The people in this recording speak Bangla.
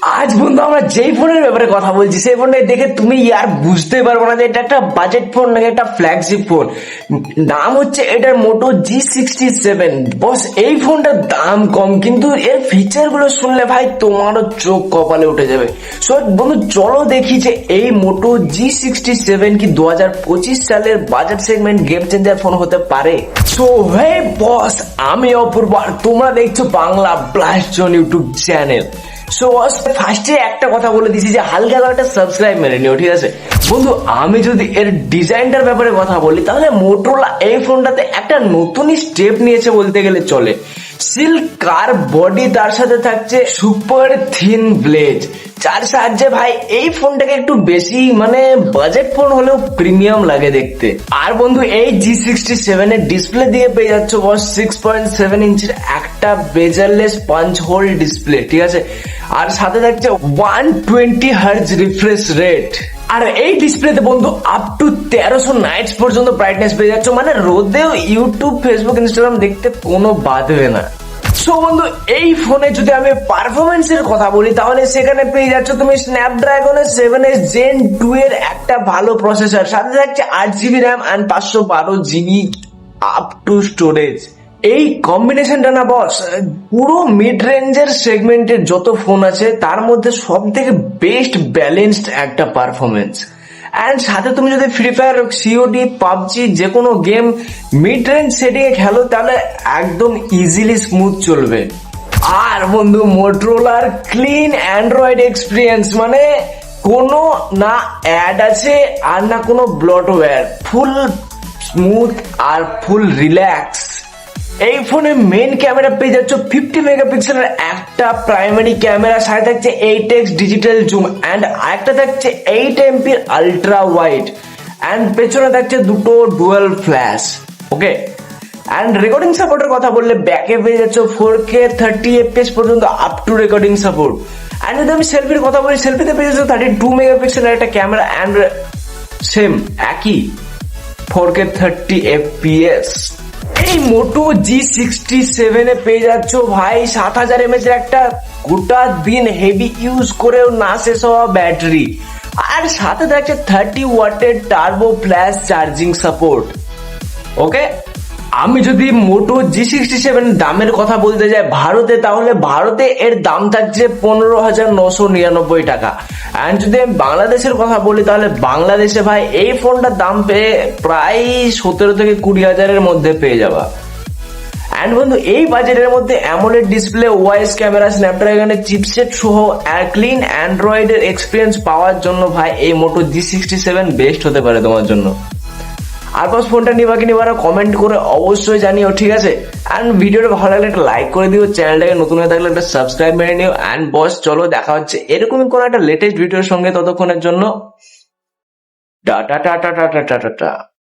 আজ বন্ধু আমরা যেই ফোনের ব্যাপারে কথা বলছি সেই ফোনটা দেখে তুমি আর বুঝতে পারবো না যে এটা একটা বাজেট ফোন নাকি একটা ফ্ল্যাগশিপ ফোন। নাম হচ্ছে এটার মোটো G67। বস এই ফোনটার দাম কম কিন্তু এর ফিচার গুলো শুনলে ভাই তোমারও চোখ কপালে উঠে যাবে। সো বন্ধু চলো দেখি যে এই মোটো G67 কি 2025 সালের budget segment game changer phone হতে পারে। সো হে বস, আমি অপূর্ব আর তোমরা দেখছো Bangla blast zone YouTube channel. So ফার্স্টে একটা কথা বলে দিছি যে হালকা করে একটা সাবস্ক্রাইব মেরে নিও, ঠিক আছে বন্ধু। আমি যদি এর ডিজাইনটার ব্যাপারে কথা বলি তাহলে মোটরোলা এই ফোনটাতে একটা নতুনই স্টেপ নিয়েছে বলতে গেলে চলে। সিল্ক কার বডি, তার সাথে থাকছে সুপার থিন ব্লেড, যার সাহায্যে ভাই এই ফোনটাকে একটু বেশি মানে বাজেট ফোন হলেও প্রিমিয়াম লাগে দেখতে। আর বন্ধু এই G67 এর ডিসপ্লে দিয়ে পেয়ে যাচ্ছ বস 6.7 ইঞ্চির একটা বেজারলেস পাঞ্চ হোল ডিসপ্লে, ঠিক আছে। আর সাথে থাকছে 120 হার্জ রিফ্রেশ রেট। আর এই ডিসপ্লেতে বন্ধু আপ টু 1300 নাইটস পর্যন্ত ব্রাইটনেস পেয়ে যাচ্ছ, মানে রোদেও ইউটিউব ফেসবুক ইনস্টাগ্রাম দেখতে কোনো বাধবে না। সো বন্ধু এই ফোনে যদি আমি পারফরমেন্স এর কথা বলি তাহলে সেখানে পেয়ে যাচ্ছ তুমি স্ন্যাপড্রাগনের 7S Gen 2 এর একটা ভালো প্রসেসর, সাথে থাকছে 8GB RAM and 512GB up to storage. এই কম্বিনেশনটা না বস পুরো মিড রেঞ্জের সেগমেন্টের যত ফোন আছে তার মধ্যে সব থেকে বেস্ট ব্যালেন্সড একটা পারফরমেন্স। অ্যান্ড সাথে তুমি যদি ফ্রি ফায়ার, সিওডি, পাবজি যে কোনো গেম মিড রেঞ্জ সেটিংয়ে খেলো তাহলে একদম ইজিলি স্মুথ চলবে। আর বন্ধু মোটরোলার ক্লিন অ্যান্ড্রয়েড এক্সপিরিয়েন্স, মানে কোনো না অ্যাড আছে আর না কোনো ব্লটওয়্যার, ফুল স্মুথ আর ফুল রিল্যাক্স। এই ফোনে মেন ক্যামেরা পেয়ে যাচ্ছ 50 মেগাপিক্সেলের একটা প্রাইমারি ক্যামেরা, সাথে থাকছে 8x ডিজিটাল জুম অ্যান্ড আরেকটা থাকছে 8 এমপির আলট্রা ওয়াইড অ্যান্ড পেছনে থাকছে দুটো dual flash. Okay, and recording সাপোর্টের কথা বললে ব্যাকে পেয়ে যাচ্ছ 4K 30 FPS পর্যন্ত up to recording support. And যদি আমি সেলফির কথা বলি সেলফিতে পেয়ে যাচ্ছ 32 মেগাপিক্সেলের একটা ক্যামেরা অ্যান্ড সেম একই 4K 30 FPS। এই মোটো G67 এ পেয়ে যাচ্ছ ভাই 7000 mAh এর একটা গোটা দিন হেভি ইউজ করেও না শেষ হওয়া ব্যাটারি, আর সাথে থাকছে 30 ওয়াটের টার্বো ফ্ল্যাশ চার্জিং সাপোর্ট। ওকে, আমি যদি মোটো G67 দামের কথা বলতে যাই ভারতে, তাহলে ভারতে এর দাম থাকছে 15,999 টাকা। অ্যান্ড যদি আমি বাংলাদেশের কথা বলি তাহলে বাংলাদেশে ভাই এই ফোনটার দাম পেয়ে প্রায় 17 থেকে 20,000-এর মধ্যে পেয়ে যাবা। অ্যান্ড বন্ধু এই বাজেটের মধ্যে অ্যামোলেড ডিসপ্লে, ওয়াইস ক্যামেরা, স্ন্যাপড্রাগনের চিপসেট সহ ক্লিন অ্যান্ড্রয়েডের এক্সপিরিয়েন্স পাওয়ার জন্য ভাই এই মোটো G67 বেস্ট হতে পারে তোমার জন্য। আর বস ফোনটা নিবা কি নিবা কমেন্ট করে অবশ্যই জানিও, ঠিক আছে। অ্যান্ড ভিডিওটা ভালো লাগলে একটা লাইক করে দিও, চ্যানেলটাকে নতুন হয়ে থাকলে একটা সাবস্ক্রাইব মেরে নিও। অ্যান্ড বস চলো দেখা হচ্ছে এরকমই কোনো একটা লেটেস্ট ভিডিওর সঙ্গে, ততক্ষণের জন্য tata tata tata tata tata.